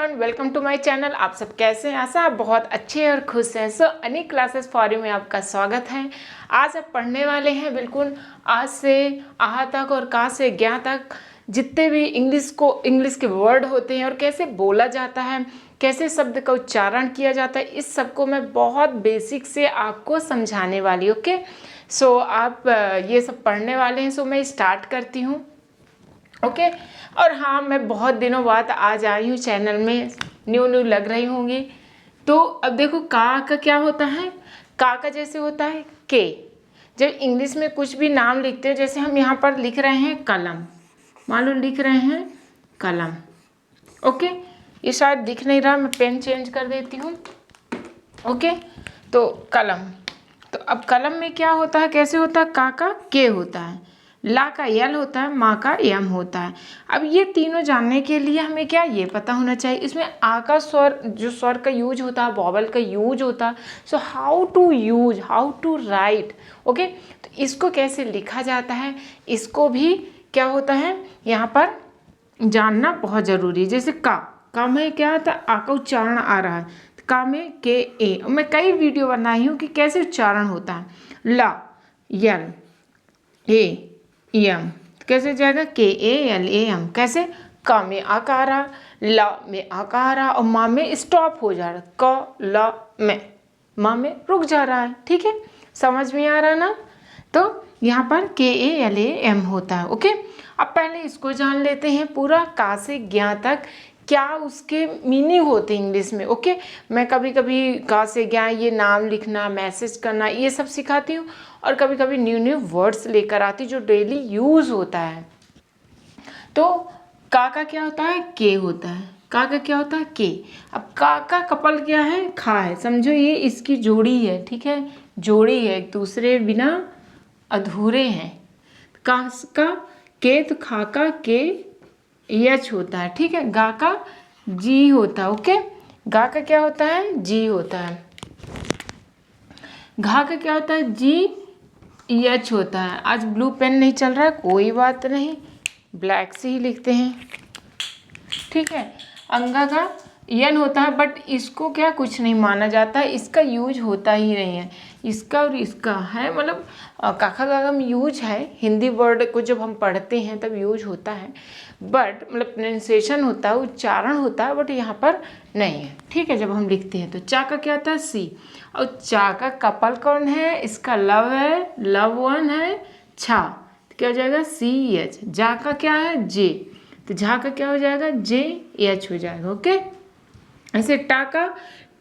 Everyone, welcome to my channel. आप सब कैसे हैं? आशा आप बहुत अच्छे और खुश हैं। सो अनी क्लासेस फॉर यू में आपका स्वागत है। आज आप पढ़ने वाले हैं बिल्कुल आज से आहा तक और का से ज्ञा तक जितने भी इंग्लिश के वर्ड होते हैं और कैसे बोला जाता है, कैसे शब्द का उच्चारण किया जाता है, इस सब को मैं बहुत बेसिक से आपको समझाने वाली। ओके, सो आप ये सब पढ़ने वाले हैं। सो मैं स्टार्ट करती हूँ। ओके और हाँ, मैं बहुत दिनों बाद आज आई हूँ चैनल में, न्यू लग रही होंगी। तो अब देखो, का क्या होता है? का जैसे होता है के। जब इंग्लिश में कुछ भी नाम लिखते हैं, जैसे हम यहाँ पर लिख रहे हैं कलम, मान लो लिख रहे हैं कलम। ओके, ये शायद दिख नहीं रहा, मैं पेन चेंज कर देती हूँ। ओके, तो कलम, तो अब कलम में क्या होता है, कैसे होता है? का के होता है, ला का यल होता है, माँ का यम होता है। अब ये तीनों जानने के लिए हमें क्या ये पता होना चाहिए, इसमें आ का स्वर, जो स्वर का यूज होता है, वॉवल का यूज होता है। So how to use, how to write. Okay, तो इसको कैसे लिखा जाता है, इसको भी क्या होता है यहाँ पर जानना बहुत ज़रूरी है। जैसे का में क्या होता है, आ का उच्चारण आ रहा है, का में के ए। मैं कई वीडियो बनाई हूँ कि कैसे उच्चारण होता है। ला यल ए यम कैसे जाएगा, के ए एल ए एम। कैसे? का में आकार आ, ला में आकार आ और माँ में स्टॉप हो जा रहा है, क ला में, माँ में रुक जा रहा है। ठीक है, समझ में आ रहा ना? तो यहाँ पर के ए एल ए एम होता है। ओके, अब पहले इसको जान लेते हैं पूरा का से ज्ञा तक क्या उसके मीनिंग होते हैं इंग्लिश में। ओके, मैं कभी कभी का से ज्ञा ये नाम लिखना, मैसेज करना, ये सब सिखाती हूँ और कभी कभी न्यू वर्ड्स लेकर आती जो डेली यूज होता है। तो का क्या होता है, के होता है। का क्या होता है, के। अब का कपल क्या है, खा है। समझो ये इसकी जोड़ी है। ठीक है, जोड़ी है, एक दूसरे बिना अधूरे हैं। का के, तो खा का के यच होता है। ठीक है, गा का जी होता है। ओके, गा का क्या होता है, जी होता है। घा का क्या होता है, जी यच होता है। आज ब्लू पेन नहीं चल रहा है, कोई बात नहीं, ब्लैक से ही लिखते हैं। ठीक है, अंगा का यन होता है, बट इसको क्या कुछ नहीं माना जाता है, इसका यूज होता ही नहीं है। इसका और इसका है, मतलब काका गागा में यूज है। हिंदी वर्ड को जब हम पढ़ते हैं तब यूज होता है, बट मतलब प्रोनाउंसिएशन होता है, उच्चारण होता है, बट यहाँ पर नहीं है। ठीक है, जब हम लिखते हैं तो चा का क्या होता है, सी। और चा का कपल कौन है, इसका लव है, लव वन है, छा, तो क्या हो जाएगा, सी एच। जा का क्या है, जे, तो झा का क्या हो जाएगा, जे एच हो जाएगा। ओके, ऐसे टा का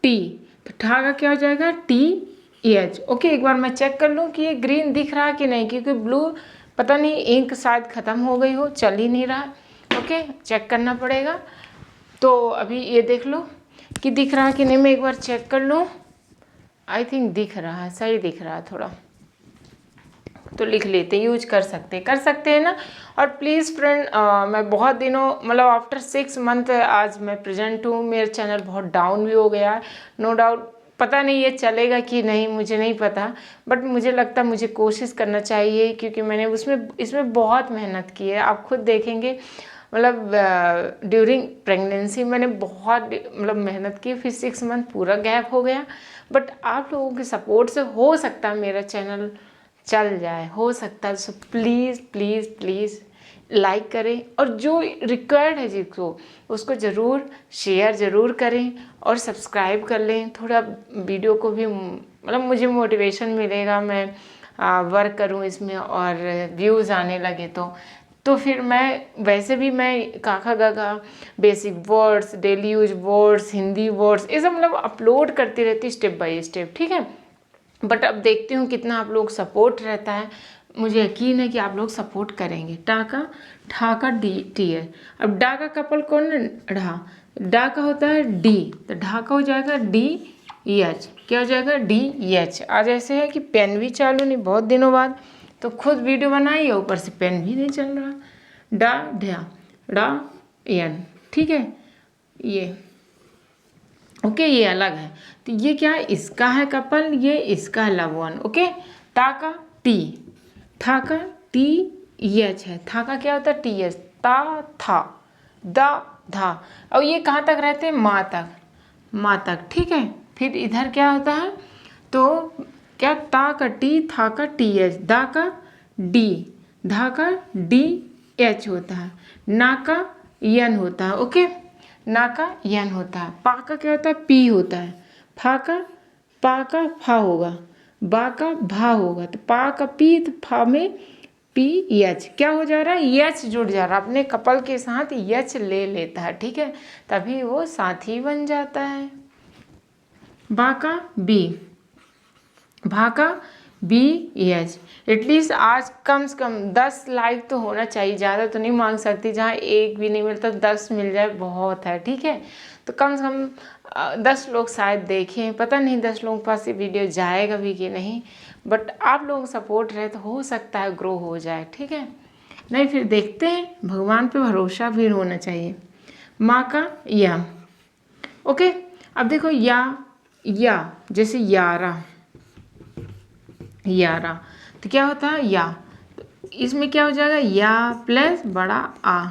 टी, तो ठा का क्या हो जाएगा, टी एच। ओके, एक बार मैं चेक कर लूँ कि ये ग्रीन दिख रहा है कि नहीं, क्योंकि ब्लू पता नहीं इंक शायद ख़त्म हो गई हो, चल ही नहीं रहा। ओके, चेक करना पड़ेगा। तो अभी ये देख लो कि दिख रहा है कि नहीं, मैं एक बार चेक कर लूँ। आई थिंक दिख रहा है, सही दिख रहा है थोड़ा, तो लिख लेते, यूज कर सकते हैं ना। और प्लीज़ फ्रेंड, मैं बहुत दिनों, मतलब आफ्टर 6 मंथ आज मैं प्रेजेंट हूँ। मेरा चैनल बहुत डाउन भी हो गया है, नो डाउट। पता नहीं ये चलेगा कि नहीं, मुझे नहीं पता, बट मुझे लगता मुझे कोशिश करना चाहिए, क्योंकि मैंने इसमें बहुत मेहनत की है। आप खुद देखेंगे, मतलब ड्यूरिंग प्रेगनेंसी मैंने बहुत मतलब मेहनत की, फिर 6 मंथ पूरा गैप हो गया। बट आप लोगों के सपोर्ट से हो सकता है मेरा चैनल चल जाए, हो सकता है। So please please please like करें, और जो रिक्वायर्ड है जिसको, उसको ज़रूर शेयर ज़रूर करें और सब्सक्राइब कर लें। थोड़ा वीडियो को भी मतलब मुझे मोटिवेशन मिलेगा, मैं वर्क करूं इसमें और व्यूज़ आने लगे तो फिर मैं वैसे भी मैं काका गागा basic words, daily use words, Hindi words, ये सब मतलब अपलोड करती रहती स्टेप बाय स्टेप। ठीक है, बट अब देखती हूँ कितना आप लोग सपोर्ट रहता है। मुझे यकीन है कि आप लोग सपोर्ट करेंगे। टाका ठा का डी टी है। अब डा का कपल कौन है, ढा। डा का होता है डी, तो ढा का हो जाएगा डी एच। क्या हो जाएगा, डी एच। आज ऐसे है कि पेन भी चालू नहीं, बहुत दिनों बाद, तो खुद वीडियो बनाई है, ऊपर से पेन भी नहीं चल रहा। डा ढा डा एन। ठीक है, ये ओके, ये अलग है। तो ये क्या है, इसका है कपल, ये इसका है लव वन। ओके, ता का टी, था का टी एच है, था का क्या होता है, टी एच। ता था, दा धा। और ये कहाँ तक रहते हैं, माँ तक, माँ तक, ठीक है। फिर इधर क्या होता है, तो क्या, ता का टी, था का टी एच, दा का डी, धा का डी एच होता है, ना का यन होता है, ओके, ना का यन होता है। पा का क्या होता है, पी होता है। फा का, पा का फा होगा, बा का भा होगा, तो पा का पी, तो फा में पी यच, क्या हो जा रहा है, यच जुड़ जा रहा है, अपने कपल के साथ यच ले लेता है, ठीक है, तभी वो साथी बन जाता है। बा का बी, भा का बी एच। एटलीस्ट आज कम से कम 10 लाइक तो होना चाहिए, ज़्यादा तो नहीं मांग सकती, जहाँ एक भी नहीं मिलता 10 मिल जाए बहुत है, ठीक है। तो कम से कम 10 लोग शायद देखें, पता नहीं 10 लोगों के पास ये वीडियो जाएगा भी कि नहीं, बट आप लोगों का सपोर्ट रहे तो हो सकता है ग्रो हो जाए, ठीक है। नहीं फिर देखते हैं, भगवान पे भरोसा भी होना चाहिए। माँ का या, ओके। अब देखो या जैसे 11, 11, तो क्या होता है या, तो इसमें क्या हो जाएगा, या प्लस बड़ा आ,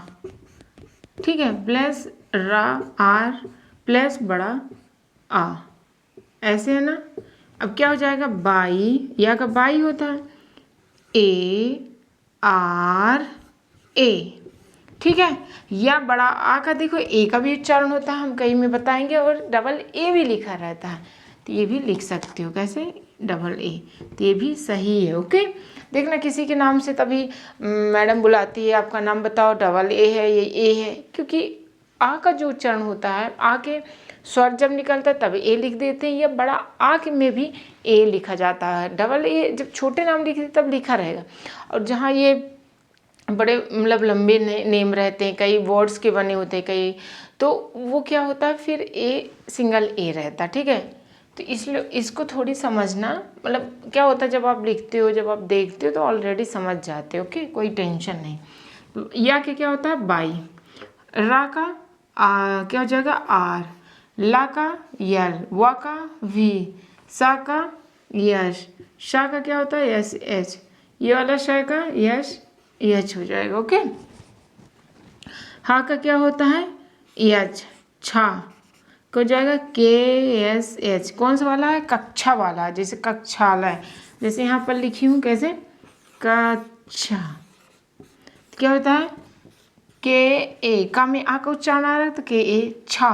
ठीक है, प्लस रा आर प्लस बड़ा आ, ऐसे है ना। अब क्या हो जाएगा, बाई, या का बाई होता है, ए आर ए, ठीक है। या बड़ा आ का देखो ए का भी उच्चारण होता है, हम कहीं में बताएंगे, और डबल ए भी लिखा रहता है, तो ये भी लिख सकते हो, कैसे, डबल ए, तो ये भी सही है, ओके। देखना किसी के नाम से तभी मैडम बुलाती है, आपका नाम बताओ, डबल ए है, ये ए है, क्योंकि आ का जो उच्चारण होता है, आ के स्वर जब निकलता है तब ए लिख देते हैं, या बड़ा आ के में भी ए लिखा जाता है, डबल ए जब छोटे नाम लिखते तब लिखा रहेगा। और जहाँ ये बड़े मतलब लंबे नेम रहते हैं, कई वर्ड्स के बने होते हैं कई, तो वो क्या होता है, फिर ए सिंगल ए रहता है, ठीक है। तो इसलिए इसको थोड़ी समझना, मतलब क्या होता है, जब आप लिखते हो, जब आप देखते हो तो ऑलरेडी समझ जाते हो, ओके, कोई टेंशन नहीं। या के क्या होता है, बाई, रा का क्या हो जाएगा, आर, ला का यल, वा का वी, सा का यश, शा का क्या होता है, यस एच, ये वाला शा का यश एच हो जाएगा, ओके। हा का क्या होता है, एच, छा हो जाएगा के एस एच, कौन सा वाला है, कक्षा वाला, जैसे कक्षालय, जैसे यहाँ पर लिखी हूँ, कैसे, कक्षा, क्या होता है, के ए, का में आ का उच्चारण आ रहा है, तो के ए, छा,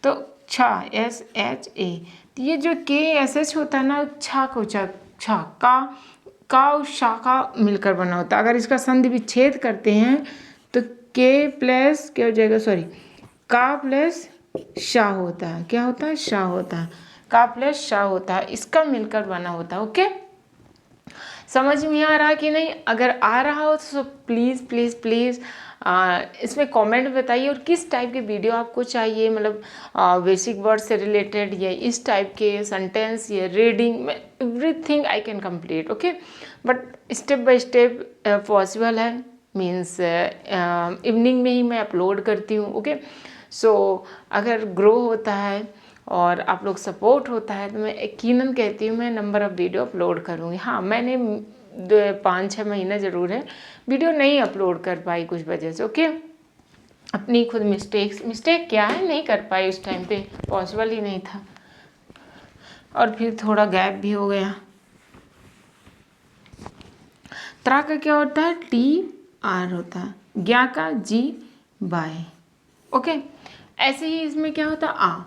तो छा, एस एच ए, तो ये जो के एस एच होता है ना, छा का उच्चारण, छा का और शा का मिलकर बना होता है। अगर इसका संधि विच्छेद करते हैं तो के प्लस क्या हो जाएगा, सॉरी, का प्लस शा होता है, क्या होता है, शा होता है, का प्लस शा होता है, इसका मिलकर बना होता है, ओके। समझ में आ रहा कि नहीं, अगर आ रहा हो तो प्लीज़ प्लीज़ प्लीज़ इसमें कमेंट बताइए, और किस टाइप के वीडियो आपको चाहिए, मतलब बेसिक वर्ड से रिलेटेड, या इस टाइप के सेंटेंस, या reading, everything I can complete, okay. But step by step possible है, मीन्स इवनिंग में ही मैं अपलोड करती हूँ, ओके। सो अगर ग्रो होता है और आप लोग सपोर्ट होता है तो मैं यकीनन कहती हूँ मैं नंबर ऑफ़ वीडियो अपलोड करूँगी। हाँ, मैंने 5-6 महीना ज़रूर है वीडियो नहीं अपलोड कर पाई कुछ वजह से, ओके। अपनी खुद मिस्टेक क्या है, नहीं कर पाई उस टाइम पे, पॉसिबल ही नहीं था, और फिर थोड़ा गैप भी हो गया। त्रा का क्या होता है, टी आर होता है, ज्ञा का जी बाय, ओके। ऐसे ही इसमें क्या होता है, आ,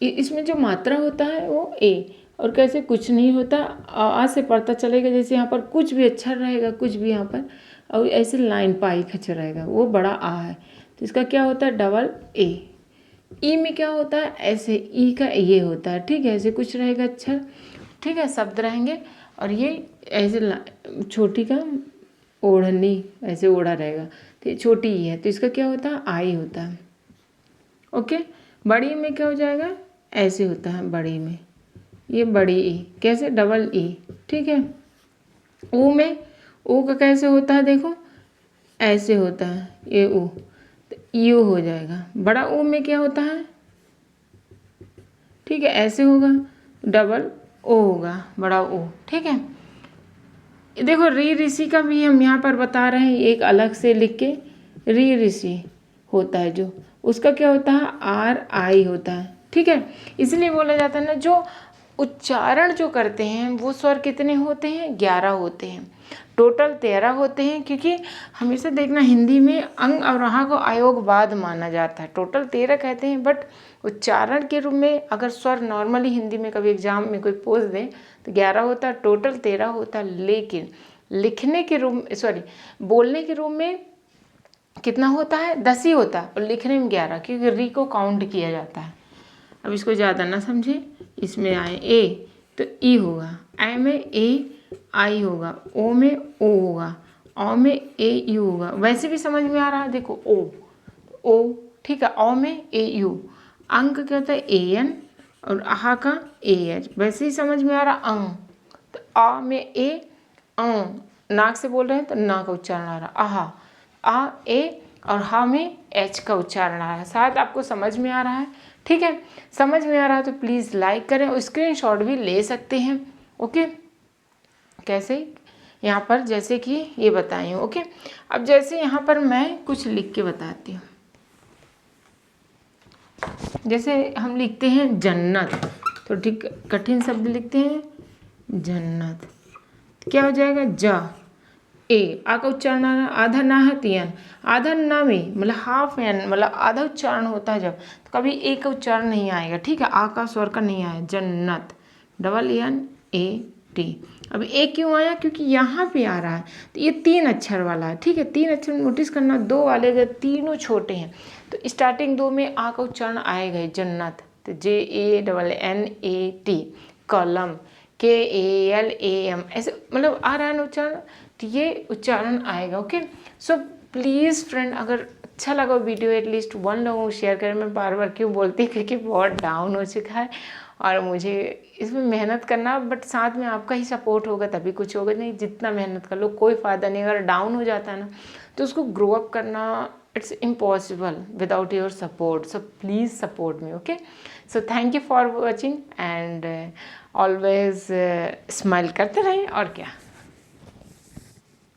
इसमें जो मात्रा होता है वो ए, और कैसे कुछ नहीं होता, आ से पढ़ता चलेगा, जैसे यहाँ पर कुछ भी अक्षर रहेगा, कुछ भी यहाँ पर, और ऐसे लाइन पाई खच्चर रहेगा, वो बड़ा आ है, तो इसका क्या होता है, डबल ए। ई में क्या होता है, ऐसे ई का ये होता है, ठीक है, ऐसे कुछ रहेगा अक्षर, ठीक है, शब्द रहेंगे, और ये ऐसे छोटी का ओढ़नी, ऐसे ओढ़ा रहेगा, तो ये छोटी ई है, तो इसका क्या होता है, आई होता है, ओके। बड़ी में क्या हो जाएगा, ऐसे होता है, बड़ी में ये बड़ी ई, कैसे, डबल ई, ठीक है। ऊ में, ऊ का कैसे होता है, देखो ऐसे होता है, ये ऊ, तो यू हो जाएगा। बड़ा ऊ में क्या होता है, ठीक है, ऐसे होगा, डबल ओ होगा, बड़ा ओ, ठीक है। देखो री ऋषि का भी हम यहाँ पर बता रहे हैं, एक अलग से लिख के, री ऋषि होता है जो, उसका क्या होता है, RI होता है। ठीक है, इसलिए बोला जाता है ना, जो उच्चारण जो करते हैं वो स्वर कितने होते हैं, 11 होते हैं। टोटल 13 होते हैं, क्योंकि हमेशा देखना हिंदी में अंग और आहा को अयोगवाद माना जाता है। टोटल 13 कहते हैं, बट उच्चारण के रूप में अगर स्वर नॉर्मली हिंदी में कभी एग्जाम में कोई पूछ दे तो 11 होता है, टोटल 13 होता है। लेकिन लिखने के रूप में, सॉरी, बोलने के रूप में कितना होता है, 10 ही होता है, और लिखने में 11, क्योंकि री को काउंट किया जाता है। अब इसको ज़्यादा ना समझे, इसमें आए ए तो ई होगा, ए में ए आई होगा, ओ में ओ होगा, औ में ए यू होगा। वैसे भी समझ में आ रहा है, देखो ओ, ठीक है, औ में ए यू, अंक क्या होता है AN, और आहा का AH। वैसे ही समझ में आ रहा अंग, तो आ में ए, नाक से बोल रहे हैं तो ना का उच्चारण आ रहा, आहा, आ ए, और हा में H का उच्चारण आ रहा है। शायद आपको समझ में आ रहा है। ठीक है, समझ में आ रहा है तो प्लीज़ लाइक करें, और स्क्रीनशॉट भी ले सकते हैं। ओके, कैसे, यहाँ पर जैसे कि ये बताई हूँ। ओके, अब जैसे यहाँ पर मैं कुछ लिख के बताती हूँ। जैसे हम लिखते हैं जन्नत, तो ठीक कठिन शब्द लिखते हैं जन्नत, क्या हो जाएगा, जा, ए, आ का उच्चारण आ रहा, आधा ना है तियन, आधा ना में मतलब हाफ एन, मतलब आधा उच्चारण होता है जब, तो कभी ए का उच्चारण नहीं आएगा। ठीक है, आ का स्वर का नहीं आया, जन्नत, ENAT। अब ए क्यों आया, क्योंकि यहाँ पे आ रहा है, तो ये 3 अक्षर वाला है। ठीक है, 3 अक्षर नोटिस करना, 2 वाले अगर तीनों छोटे हैं तो स्टार्टिंग 2 में आ का उच्चारण आएगा, जन्नत, तो JANNAT, कलम, KALAM, ऐसे मतलब आ रहा है ना उच्चारण, तो ये उच्चारण आएगा। ओके, सो प्लीज़ फ्रेंड, अगर अच्छा लगा वीडियो एटलीस्ट 1 लोगों को शेयर करें। मैं बार बार क्यों बोलती, क्योंकि बहुत डाउन हो चुका है और मुझे इसमें मेहनत करना, बट साथ में आपका ही सपोर्ट होगा तभी कुछ होगा। नहीं, जितना मेहनत कर लो कोई फ़ायदा नहीं। अगर डाउन हो जाता है ना तो उसको ग्रो अप करना it's impossible without your support. So please support me. Okay, so thank you for watching and always smile करते रहें, और क्या।